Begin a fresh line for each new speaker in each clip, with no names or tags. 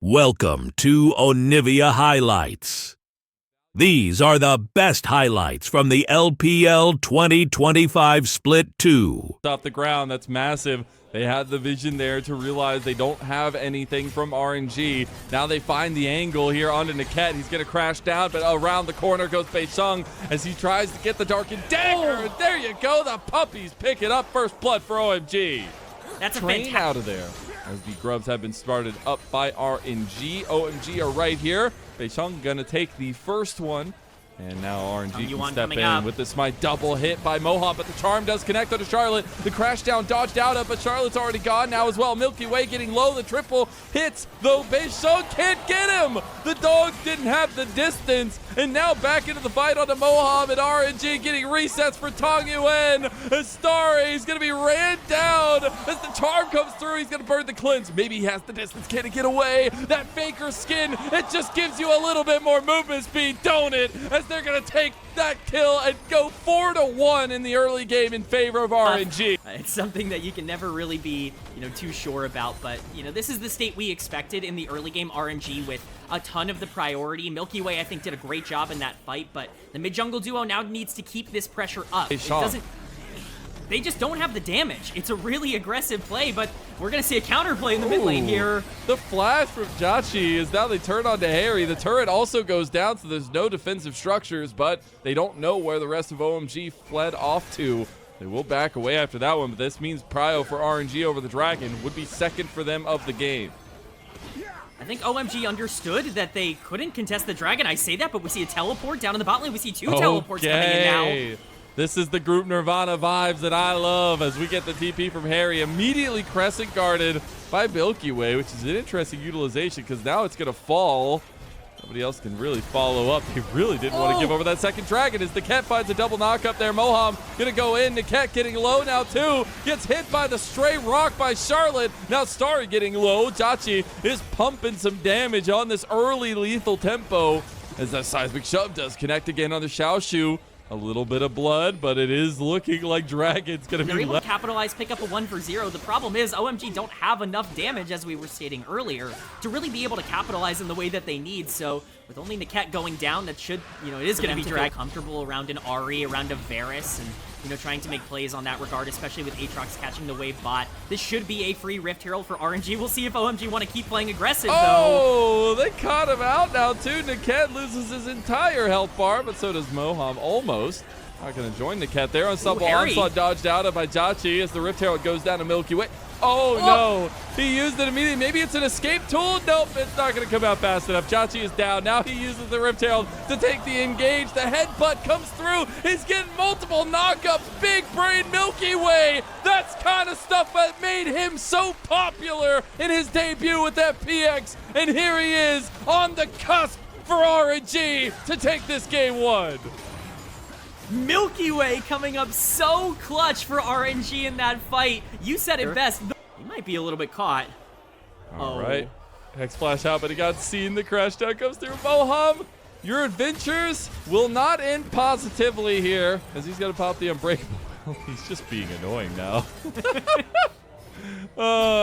Welcome to Onivia Highlights. These are the best highlights from the LPL 2025 Split 2.
Off the ground, that's massive. They had the vision there to realize they don't have anything from RNG. Now they find the angle here onto Niket. He's going to crash down, but around the corner goes Beisheng as he tries to get the Darkened Dagger. Oh. There you go. The puppies pick it up. First blood for OMG.
That's a
Train out of there. As the grubs have been started up by RNG. OMG are right here. Beisheng gonna take the first one. And now RNG can step in with this double hit by Moham, but the charm does connect onto Charlotte. The crash down dodged out of, but Charlotte's already gone now as well. Milky Way getting low. The triple hits, though Beisheng can't get him. The dogs didn't have the distance, and now back into the fight onto Moham, and RNG getting resets for Tong Yuen. Astari is gonna be ran down as the charm comes through. He's gonna burn the cleanse. Maybe he has the distance. Can he get away? That Faker skin, it just gives you a little bit more movement speed, don't it? As they're going to take that kill and go 4-1 in the early game in favor of RNG.
It's something that you can never really be, too sure about, but, this is the state we expected in the early game RNG with a ton of the priority. Milky Way, I think, did a great job in that fight, but the mid-jungle duo now needs to keep this pressure up. They just don't have the damage. It's a really aggressive play, but we're going to see a counterplay in the mid lane here.
The flash from Jachi is now they turn on to Harry. The turret also goes down, so there's no defensive structures, but they don't know where the rest of OMG fled off to. They will back away after that one, but this means prio for RNG over the Dragon would be second for them of the game.
I think OMG understood that they couldn't contest the Dragon. I say that, but we see a teleport down in the bot lane. We see two teleports coming in now.
This is the group Nirvana vibes that I love as we get the TP from Harry. Immediately crescent guarded by Milky Way, which is an interesting utilization because now it's going to fall. Nobody else can really follow up. He really didn't want to give over that second dragon as Niket finds a double knock up there. Moham going to go in. Niket getting low now too. Gets hit by the stray rock by Charlotte. Now Starry getting low. Jachi is pumping some damage on this early lethal tempo as that seismic shove does connect again on the Xiaoshu. A little bit of blood, but it is looking like Dragon's going to be
able to capitalize, pick up a 1-for-0. The problem is OMG don't have enough damage, as we were stating earlier, to really be able to capitalize in the way that they need. So with only Niket going down, that should, it is going to be Drag comfortable around an Ahri, around a Varus, and trying to make plays on that regard, especially with Aatrox catching the wave bot. This should be a free Rift Herald for RNG. We'll see if OMG want to keep playing aggressive, though.
Oh, they caught him out now, too. Niket loses his entire health bar, but so does Moham, almost. Not going to join Niket there. Unstoppable Onslaught dodged out by Jachi as the Rift Herald goes down to Milky Way. Oh, no. He used it immediately. Maybe it's an escape tool. Nope, it's not going to come out fast enough. Jachi is down. Now he uses the Rift Herald to take the engage. The headbutt comes through. He's getting multiple knockups. Big brain Milky Way. That's kind of stuff that made him so popular in his debut with that PX. And here he is on the cusp for RNG to take this game one.
Milky Way coming up so clutch for RNG in that fight. You said it best. He might be a little bit caught.
All right. Hex flash out, but he got seen. The crash down comes through. Moham, your adventures will not end positively here as he's going to pop the Unbreakable. He's just being annoying now.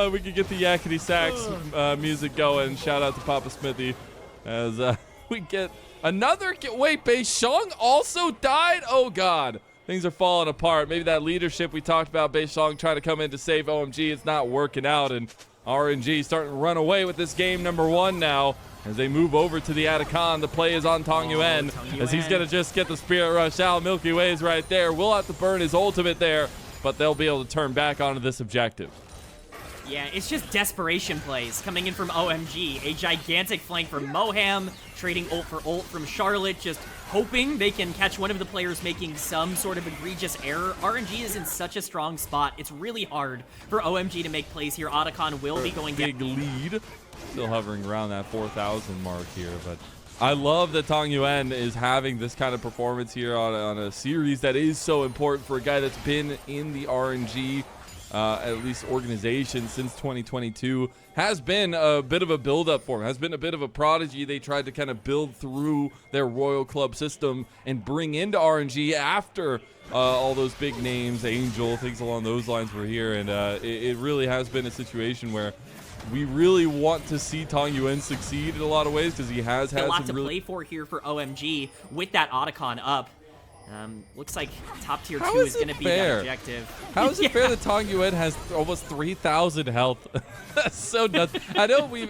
We could get the Yakety Sax music going. Shout out to Papa Smithy as we get another. Wait, Beisheng also died? Oh, God. Things are falling apart. Maybe that leadership we talked about, Beisheng trying to come in to save OMG, it's not working out. And RNG starting to run away with this game number one now as they move over to the Atacon. The play is on Tong Yuen as he's going to just get the Spirit Rush out. Milky Way is right there. Will have to burn his ultimate there, but they'll be able to turn back onto this objective.
Yeah, it's just desperation plays coming in from OMG. A gigantic flank from Moham, trading ult for ult from Charlotte, just hoping they can catch one of the players making some sort of egregious error. RNG is in such a strong spot. It's really hard for OMG to make plays here. Otacon will be going down.
Big lead. Still hovering around that 4,000 mark here, but I love that Tong Yuen is having this kind of performance here on a series that is so important for a guy that's been in the RNG at least organization since 2022, has been a bit of a build-up for him, has been a bit of a prodigy. They tried to kind of build through their Royal Club system and bring into RNG after all those big names, Angel, things along those lines were here. And it really has been a situation where we really want to see Tong Yuen succeed in a lot of ways because he has had
a lot
some
to
really
play for here for OMG with that Otacon up. Looks like top tier 2 is going to be that objective.
How is it fair that Tong Yuen has almost 3,000 health? That's so nuts. I know we've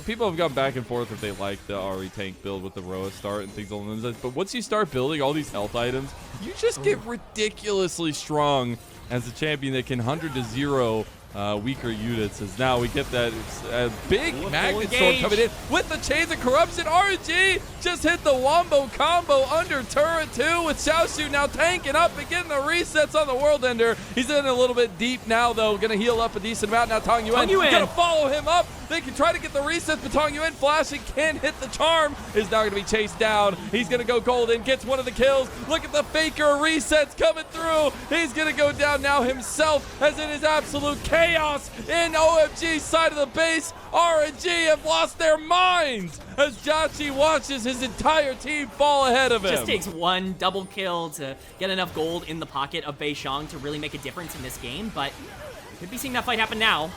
people have gone back and forth if they like the RE tank build with the Roa start and things along those lines. But once you start building all these health items, you just get ridiculously strong as a champion that can 100 to 0 weaker units. As now we get that big magnet storm coming in with the chains of corruption. RNG just hit the wombo combo under turret 2 with Xiaoshu now tanking up and getting the resets on the world ender. He's in a little bit deep now though, gonna heal up a decent amount. Now Tong Yuen gonna follow him up. They can try to get the resets, but Tong Yuen flashing can't hit the charm. Is now gonna be chased down. He's gonna go golden, gets one of the kills. Look at the faker resets coming through. He's gonna go down now himself as it is absolute chaos in OMG's side of the base. RNG have lost their minds as Jachi watches his entire team fall ahead of him.
Just takes one double kill to get enough gold in the pocket of Beishang to really make a difference in this game, but could be seeing that fight happen now.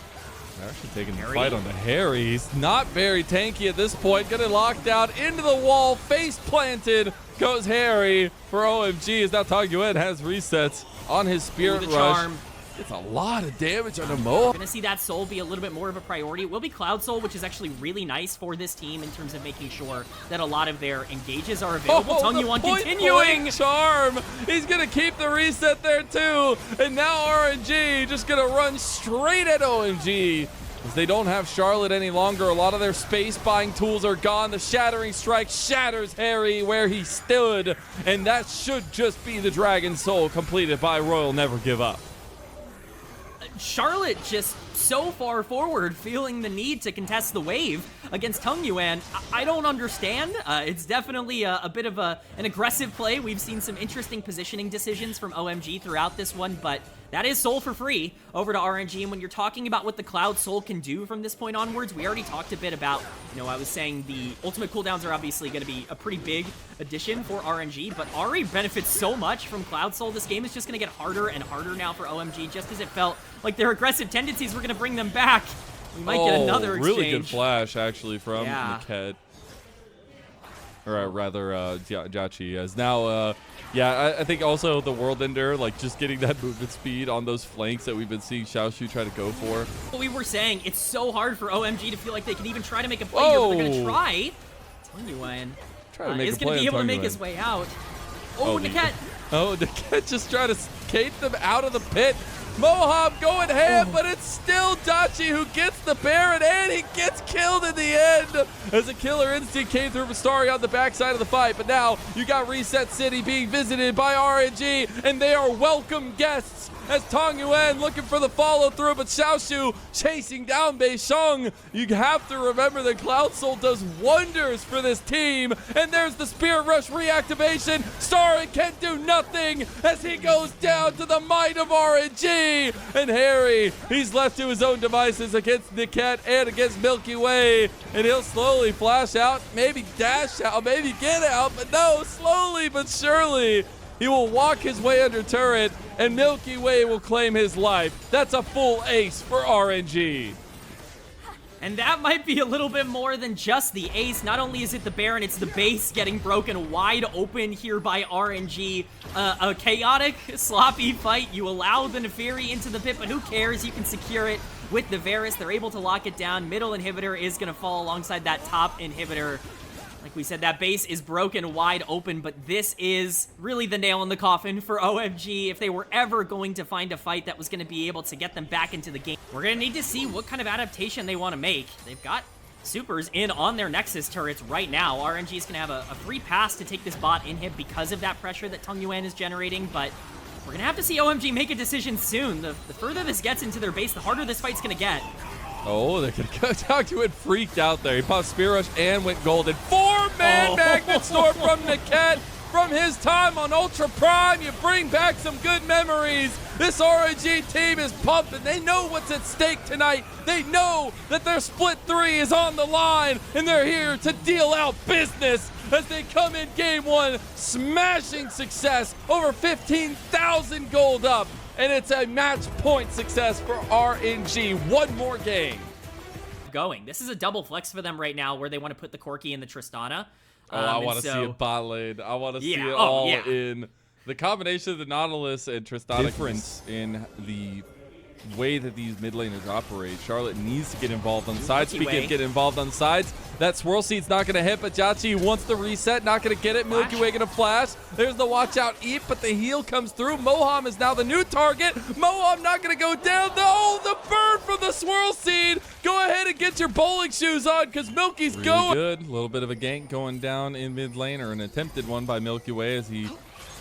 They're actually taking the fight on the Harry. He's not very tanky at this point. Getting locked down into the wall, face planted goes Harry for OMG as now Tong Yuen has resets on his Spirit Rush.
Charm.
It's a lot of damage on the Mohawk.
Gonna see that soul be a little bit more of a priority. It will be Cloud Soul, which is actually really nice for this team in terms of making sure that a lot of their engages are available. Tong Yuen continuing.
Charm. He's gonna keep the reset there too. And now RNG just gonna run straight at OMG. As they don't have Charlotte any longer, a lot of their space buying tools are gone. The Shattering Strike shatters Harry where he stood. And that should just be the Dragon Soul completed by Royal Never Give Up.
Charlotte just so far forward, feeling the need to contest the wave against Tong Yuen. I don't understand. It's definitely a bit of an aggressive play. We've seen some interesting positioning decisions from OMG throughout this one, but that is Soul for free over to RNG. And when you're talking about what the Cloud Soul can do from this point onwards, we already talked a bit about, I was saying the ultimate cooldowns are obviously going to be a pretty big addition for RNG, but Ari benefits so much from Cloud Soul. This game is just going to get harder and harder now for OMG, just as it felt like their aggressive tendencies were going to bring them back. We might get another exchange.
Really good flash, actually, from Niket. Or rather, Jachi. As now, I think also the World Ender, just getting that movement speed on those flanks that we've been seeing Xiaoshu try to go for.
We were saying it's so hard for OMG to feel like they can even try to make a play here, but they're going to try. Tong Yuen is going to be able to make his way out. Niket.
Niket just trying to skate them out of the pit. Mohawk going ham, but it's still Dachi who gets the Baron, and he gets killed in the end as a killer instinct came through from Starry on the backside of the fight. But now you got Reset City being visited by RNG, and they are welcome guests as Tong Yuen looking for the follow-through, but Xiaoshu chasing down Beishang. You have to remember that Cloud Soul does wonders for this team, and there's the Spirit Rush reactivation. Starry can do nothing as he goes down to the might of RNG. And Harry, he's left to his own devices against Niket and against Milky Way, and he'll slowly flash out, maybe dash out, maybe get out, but no, slowly but surely he will walk his way under turret, and Milky Way will claim his life. That's a full ace for RNG.
And that might be a little bit more than just the ace. Not only is it the Baron, it's the base getting broken wide open here by RNG. A chaotic, sloppy fight. You allow the Neferi into the pit, but who cares? You can secure it with the Varus. They're able to lock it down. Middle inhibitor is going to fall alongside that top inhibitor. Like we said, that base is broken wide open, but this is really the nail in the coffin for OMG. If they were ever going to find a fight that was going to be able to get them back into the game, we're going to need to see what kind of adaptation they want to make. They've got supers in on their Nexus turrets right now. RNG is going to have a free pass to take this bot inhib because of that pressure that Tong Yuen is generating, but we're going to have to see OMG make a decision soon. The further this gets into their base, the harder this fight's going to get.
Oh, they're going to go Tong Yuen freaked out there. He popped Spear Rush and went golden. 4-man Magnet Storm from Niket. From his time on Ultra Prime, you bring back some good memories. This RNG team is pumping. They know what's at stake tonight. They know that their split 3 is on the line, and they're here to deal out business as they come in game 1, smashing success, over 15,000 gold up. And it's a match point success for RNG. One more game.
up going. This is a double flex for them right now where they want to put the Corki and the Tristana.
Oh, I want to see a bot lane. I want to see it all in the combination of the Nautilus and Tristana. Difference in the way that these mid laners operate. Charlotte needs to get involved on sides. Speaking of getting involved on sides, that Swirl Seed's not going to hit, but Jauchi wants the reset, not going to get it. Milky Way going to flash. There's the watch out eat, but the heal comes through. Moham is now the new target. Moham not going to go down. The burn from the Swirl Seed. Go ahead and get your bowling shoes on because Milky's going. Good. A little bit of a gank going down in mid lane, or an attempted one by Milky Way as he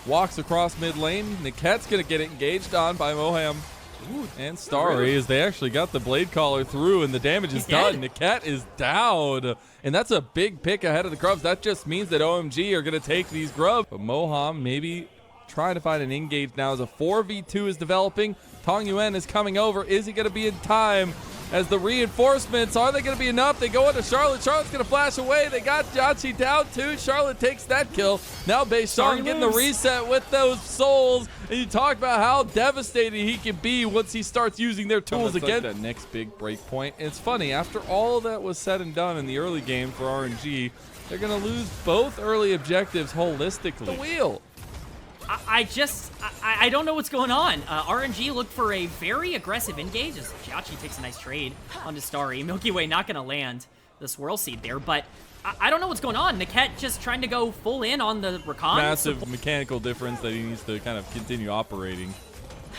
walks across mid lane. Niket's going to get engaged on by Moham. Ooh, and Starry, as they actually got the Blade Caller through, and the damage is done. Niket is down, and that's a big pick ahead of the Grubs. That just means that OMG are going to take these Grubs. But Moham maybe trying to find an engage now as a 4v2 is developing. Tong Yuen is coming over. Is he going to be in time? As the reinforcements, are they going to be enough? They go into Charlotte. Charlotte's going to flash away. They got Jauchi down too. Charlotte takes that kill. Now Beishang getting the reset with those souls. And you talk about how devastating he can be once he starts using their tools again. Like that next big break point. And it's funny, after all that was said and done in the early game for RNG, they're going to lose both early objectives holistically. The wheel.
I don't know what's going on. RNG looked for a very aggressive engage as Jauchi takes a nice trade onto Starry. Milky Way not going to land the Swirl Seed there, but I don't know what's going on. Niket just trying to go full in on the recon.
Massive mechanical difference that he needs to kind of continue operating.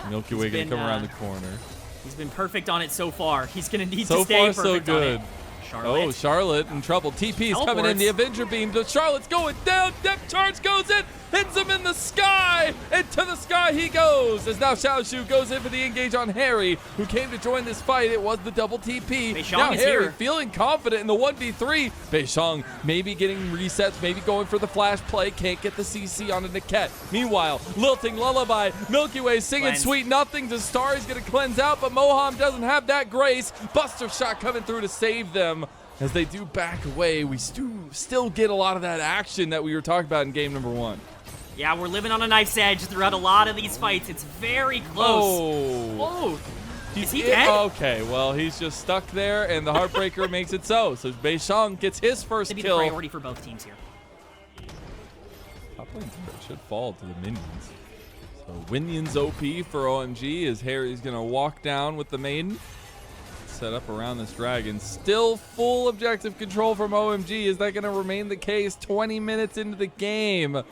Milky Way going to come around the corner.
He's been perfect on it so far. He's going to need to stay perfect
so good.
on it. Charlotte.
Oh, Charlotte in trouble. TP's coming in. The Avenger beam. Charlotte's going down. Depth charge goes in. Hits him in the sky. Into the sky he goes. As now Xiaoshu goes in for the engage on Harry, who came to join this fight. It was the double TP.
Beishang
now
is
Harry
here.
feeling confident in the 1v3. Beishang maybe getting resets, maybe going for the flash play. Can't get the CC onto Niket. Meanwhile, lilting lullaby. Milky Way singing sweet nothings as Starry's going to cleanse out, but Moham doesn't have that grace. Buster shot coming through to save them. As they do back away, we still get a lot of that action that we were talking about in game number 1.
Yeah, we're living on a knife's edge throughout a lot of these fights. It's very close.
Oh.
Is he dead?
Okay, well, he's just stuck there, and the Heartbreaker makes it so. So Beishang gets his first kill.
The priority for both teams here.
Top lane should fall to the minions. So Winion's OP for OMG as Harry's going to walk down with the maiden. Set up around this dragon. Still full objective control from OMG. Is that going to remain the case 20 minutes into the game? If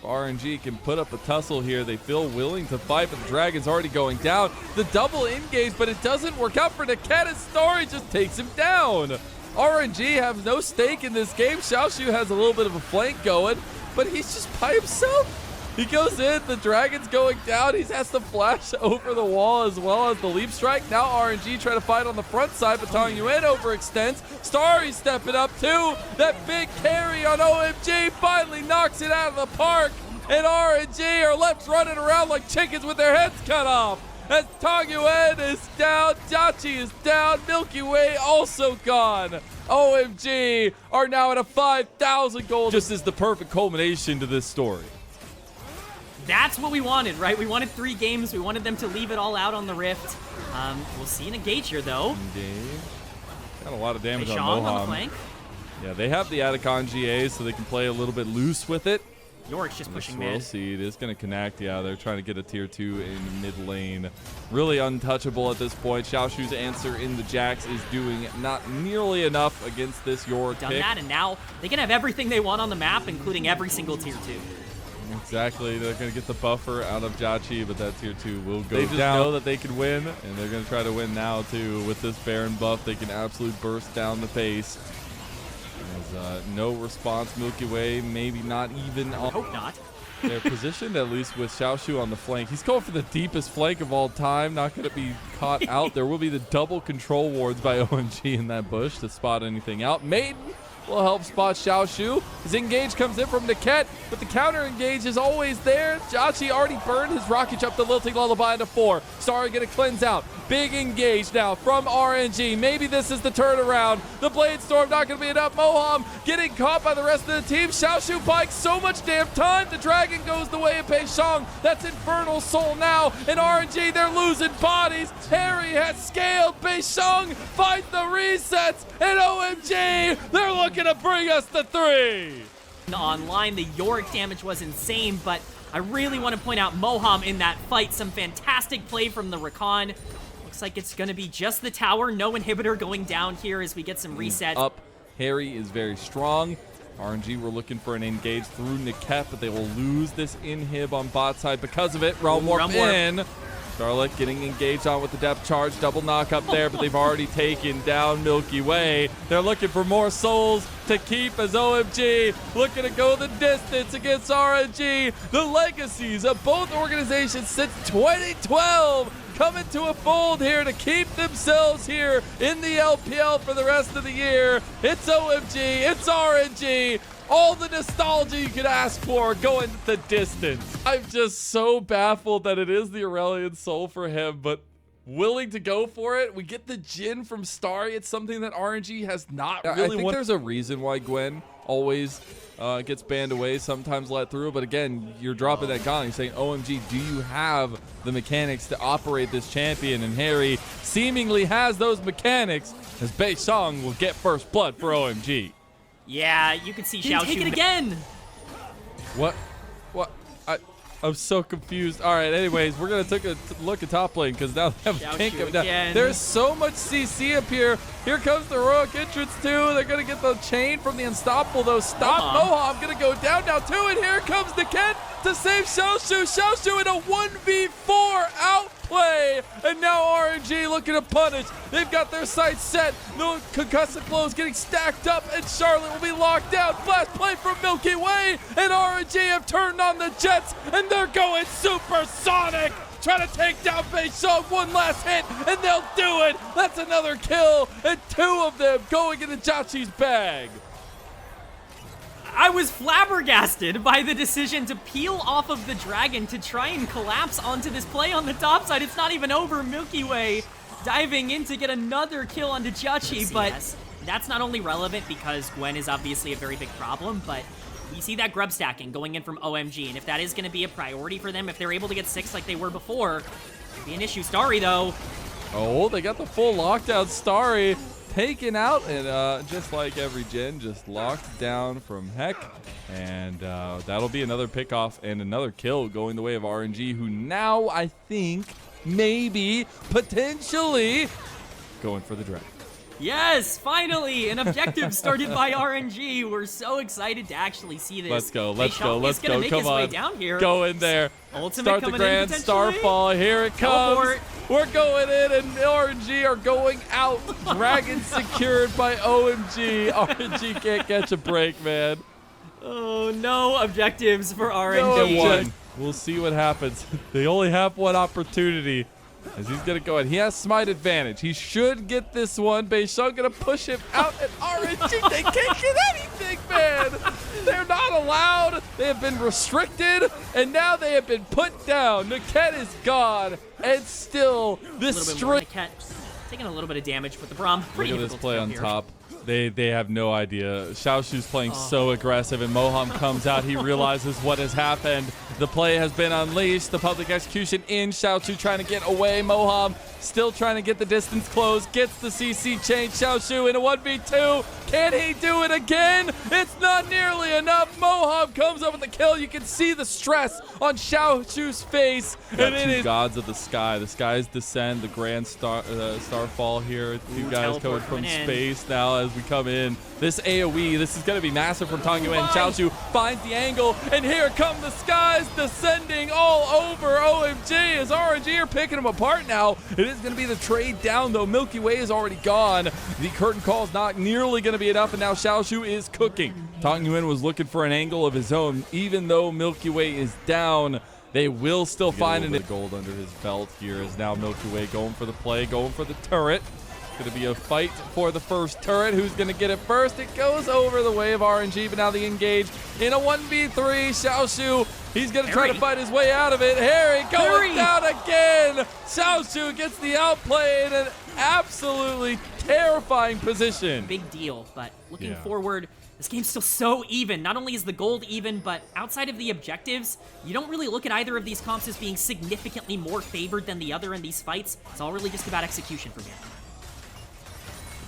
RNG can put up a tussle here, they feel willing to fight, but the dragon's already going down. The double engage, but it doesn't work out for Niket. Story just takes him down. RNG have no stake in this game. Xiaoshu has a little bit of a flank going, but he's just by himself. He goes in, the dragon's going down. He has to flash over the wall as well as the leap strike. Now RNG trying to fight on the front side, but Tong Yuen overextends. Starry stepping up too. That big carry on OMG finally knocks it out of the park. And RNG are left running around like chickens with their heads cut off. As Tong Yuen is down, Jauchi is down, Milky Way also gone. OMG are now at a 5,000 gold. Just as the perfect culmination to this story.
That's what we wanted, right? We wanted 3 games. We wanted them to leave it all out on the Rift. We'll see an engage here, though.
Engage. Got a lot of damage on
Moham
Moham.
on the flank.
Yeah, they have the Atacon GA, so they can play a little bit loose with it.
Yorick's just pushing
mid. Seed is going to connect. Yeah, they're trying to get a tier 2 in mid lane. Really untouchable at this point. Xiaoshu's answer in the Jax is doing not nearly enough against this Yorick pick.
Done that, and now they can have everything they want on the map, including every single tier 2.
Exactly. They're going to get the buffer out of Jauchi, but that tier 2 will go down. They just know that they can win, and they're going to try to win now, too. With this Baron buff, they can absolutely burst down the pace. There's no response. Milky Way, maybe not even on.
Hope not.
They're positioned, at least, with Xiaoshu on the flank. He's going for the deepest flank of all time. Not going to be caught out. There will be the double control wards by OMG in that bush to spot anything out. Maiden will help spot Xiaoshu. His engage comes in from Niket, but the counter engage is always there. Jauchi already burned his rocket jump, the lilting lullaby into 4. Starry gonna cleanse out. Big engage now from RNG. Maybe this is the turnaround. The Blade Storm not going to be enough. Moham getting caught by the rest of the team. Xiaoshu bikes so much damn time. The Dragon goes the way of Peishong. That's Infernal Soul now. And RNG, they're losing bodies. Harry has scaled. Peishong finds the resets. And OMG, they're looking to bring us the 3.
Online, the Yorick damage was insane, but I really want to point out Moham in that fight. Some fantastic play from the Rakan. Looks like it's going to be just the tower. No inhibitor going down here as we get some resets.
Up. Harry is very strong. RNG were looking for an engage through Niket, but they will lose this inhib on bot side because of it. Realm Warp in. Charlotte getting engaged on with the depth charge. Double knock up there, but they've already taken down Milky Way. They're looking for more souls to keep as OMG looking to go the distance against RNG. The legacies of both organizations since 2012 coming to a fold here to keep themselves here in the LPL for the rest of the year. It's OMG, it's RNG. All the nostalgia you could ask for going the distance. I'm just so baffled that it is the Aurelion Soul for him, but willing to go for it. We get the Jhin from Starry. It's something that RNG has not really I think there's a reason why Gwen always gets banned away, sometimes let through. But again, you're dropping that gong. You're saying, OMG, do you have the mechanics to operate this champion? And Harry seemingly has those mechanics, as Peishong will get first blood for OMG.
Yeah, you can see Xiao take it again.
What? I'm so confused. All right, anyways, we're going to take a look at top lane because now they have Pink up down. There's so much CC up here. Here comes the heroic entrance too. They're going to get the chain from the Unstoppable though. Stop Moham going to go down now too. And here comes the Niket to save Xiaoshu. Xiaoshu in a 1v4 outplay. And now RNG looking to punish. They've got their sights set. No concussive blows getting stacked up. And Charlotte will be locked down. Flash play from Milky Way. And RNG have turned on the Jets. And they're going supersonic. Trying to take down Peishong. One last hit. And they'll do it. That's another kill. And 2 of them going into Jachi's bag.
I was flabbergasted by the decision to peel off of the Dragon to try and collapse onto this play on the top side. It's not even over. Milky Way diving in to get another kill onto Jachi, but that's not only relevant because Gwen is obviously a very big problem, but we see that grub stacking going in from OMG, and if that is going to be a priority for them, if they're able to get 6 like they were before, it could be an issue. Starry, though.
Oh, they got the full lockdown. Starry taken out, and just like every Jhin, just locked down from heck. And that'll be another pickoff and another kill going the way of RNG, who now I think maybe potentially going for the dragon.
Yes, finally, an objective started by RNG. We're so excited to actually see this.
Let's go, let's go, let's go.
Come on, down here.
Go in there.
Ultimate
start the grand starfall. Here it comes.
Teleport.
We're going in, and RNG are going out. Dragon secured by OMG. RNG can't catch a break, man.
Oh, no objectives for RNG.
No one. We'll see what happens. They only have one opportunity. As he's going to go in. He has smite advantage. He should get this one. Peishong going to push him out. And RNG, they can't get anything, man. They're not allowed. They have been restricted. And now they have been put down. Niket is gone. And still, this string.
Niket taking a little bit of damage with the Braum.
Look at this play on top. They have no idea. Xiaoshu's playing so aggressive, and Moham comes out. He realizes what has happened. The play has been unleashed. The public execution in. Xiaoshu trying to get away. Moham still trying to get the distance closed. Gets the CC change. Xiaoshu in a 1v2. Can he do it again? It's not nearly enough. Moham comes up with the kill. You can see the stress on Xiaoshu's face. And it is
gods
of the sky. The skies descend. The grand starfall here. Two guys coming from space now as we come in. This AoE, this is going to be massive from Tong Yuan. Xiaoshu finds the angle, and here come the skies descending all over OMG as RNG are picking them apart now. It is going to be the trade down, though. Milky Way is already gone. The curtain call is not nearly going to be enough, and now Xiaoshu is cooking. Tong Yuan was looking for an angle of his own. Even though Milky Way is down, they will still find the gold under his belt here as now Milky Way going for the play, going for the turret. going to be a fight for the first turret. Who's going to get it first? It goes over the way of RNG, but now the engage in a 1v3. Xiaoshu, he's going to try to fight his way out of it. Harry going down again. Xiaoshu gets the outplay in an absolutely terrifying position.
Big deal, but looking forward, this game's still so even. Not only is the gold even, but outside of the objectives, you don't really look at either of these comps as being significantly more favored than the other in these fights. It's all really just about execution for me.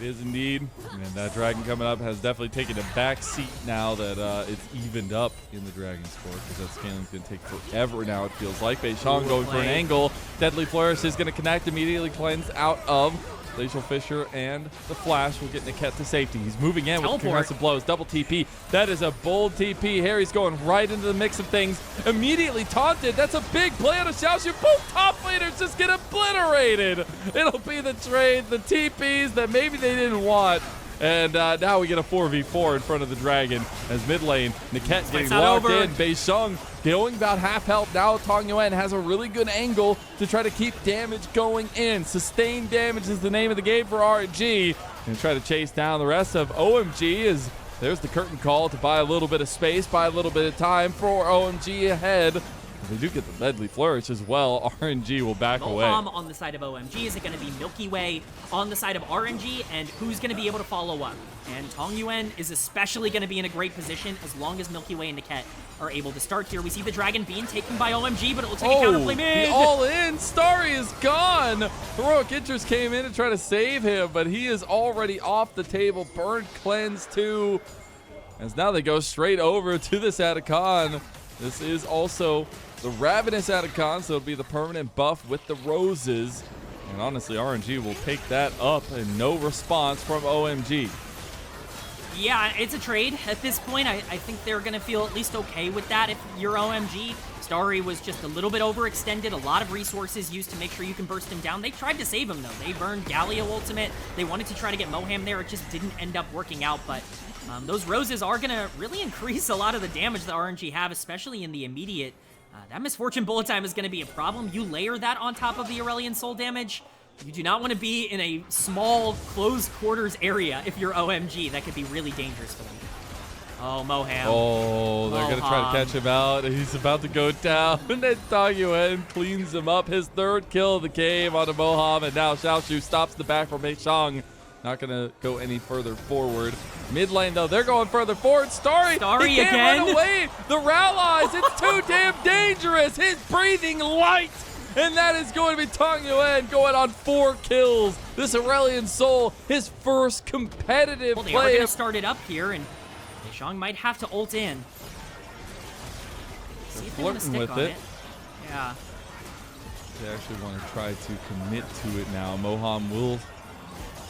It is indeed, and that dragon coming up has definitely taken a back seat now that it's evened up in the dragon score, because that scaling's going to take forever now, it feels like. Beishang going for an angle. Deadly Flourish is going to connect, immediately cleanse out of Glacial Fissure, and the Flash will get Niket to safety. He's moving in with progressive blows. Double TP. That is a bold TP. Harry's going right into the mix of things. Immediately taunted. That's a big play on a Xiaoshu. Both top laners just get obliterated. It'll be the trade, the TPs that maybe they didn't want. And now we get a 4v4 in front of the dragon as mid lane, Niket getting locked in. Beishang going about half health. Now Tong Yuan has a really good angle to try to keep damage going in. Sustained damage is the name of the game for RNG. And try to chase down the rest of OMG as there's the curtain call to buy a little bit of space, buy a little bit of time for OMG ahead. They do get the Deadly Flourish as well. RNG will back away.
Moham on the side of OMG. Is it going to be Milky Way on the side of RNG? And who's going to be able to follow up? And Tong Yuan is especially going to be in a great position as long as Milky Way and Niket are able to start here. We see the Dragon being taken by OMG, but it looks like a counterplay mid.
All in. Starry is gone. Heroic Interest came in to try to save him, but he is already off the table. Burn Cleanse too. As now they go straight over to this Atacon. This is also the Ravenous Atacon, so it'll be the permanent buff with the roses. And honestly, RNG will take that up and no response from OMG.
Yeah, it's a trade at this point. I think they're going to feel at least okay with that if you're OMG. Starry was just a little bit overextended, a lot of resources used to make sure you can burst him down. They tried to save him, though. They burned Galio ultimate. They wanted to try to get Moham there. It just didn't end up working out, but those roses are going to really increase a lot of the damage that RNG have, especially in the immediate. That Misfortune Bullet Time is going to be a problem. You layer that on top of the Aurelion Soul damage. You do not want to be in a small, closed quarters area if you're OMG. That could be really dangerous for them. Oh, Moham.
Oh, they're going to try to catch him out. He's about to go down. And then Tong Yuan cleans him up. His third kill of the game onto Moham. And now Xiaoshu stops the back from Beishang. Not going to go any further forward. Mid lane, though, they're going further forward. Starry he can't
again.
Run away. The Rallies, it's too damn dangerous. He's breathing light. And that is going to be Tong Yuan going on 4 kills. This Aurelion Soul, his first competitive play.
They are going to start it up here, and Beishang might have to ult in. See if they want to stick on it. Yeah.
They actually want to try to commit to it now. Moham will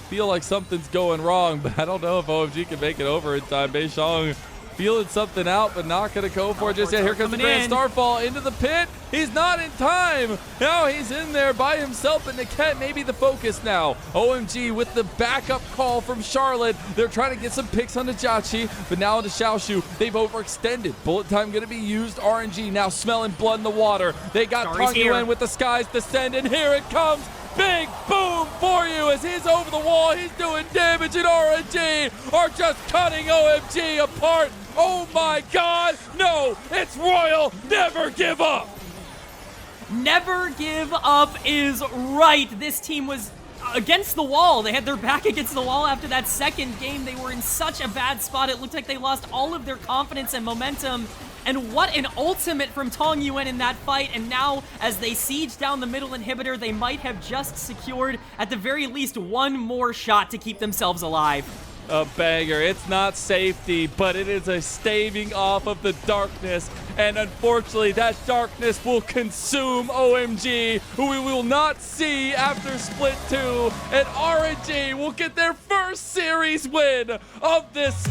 feel like something's going wrong, but I don't know if OMG can make it over in time. Beishang feeling something out, but not going to go for it just yet. Here comes the Grand Starfall into the pit. He's not in time. Now he's in there by himself, but Niket may be the focus now. OMG with the backup call from Charlotte. They're trying to get some picks on Jachi, but now into Xiaoshu. They've overextended. Bullet Time going to be used. RNG now smelling blood in the water. They got Tong Yuan with the Skies Descend, and here it comes. Big boom for you as he's over the wall. He's doing damage, and RNG are just cutting OMG apart. Oh my God, no, it's Royal. Never give up.
Never give up is right. This team was against the wall. They had their back against the wall after that second game. They were in such a bad spot. It looked like they lost all of their confidence and momentum. And what an ultimate from Tong Yuan in that fight. And now, as they siege down the middle inhibitor, they might have just secured, at the very least, one more shot to keep themselves alive.
A banger. It's not safety, but it is a staving off of the darkness. And unfortunately, that darkness will consume OMG, who we will not see after Split 2. And RNG will get their first series win of this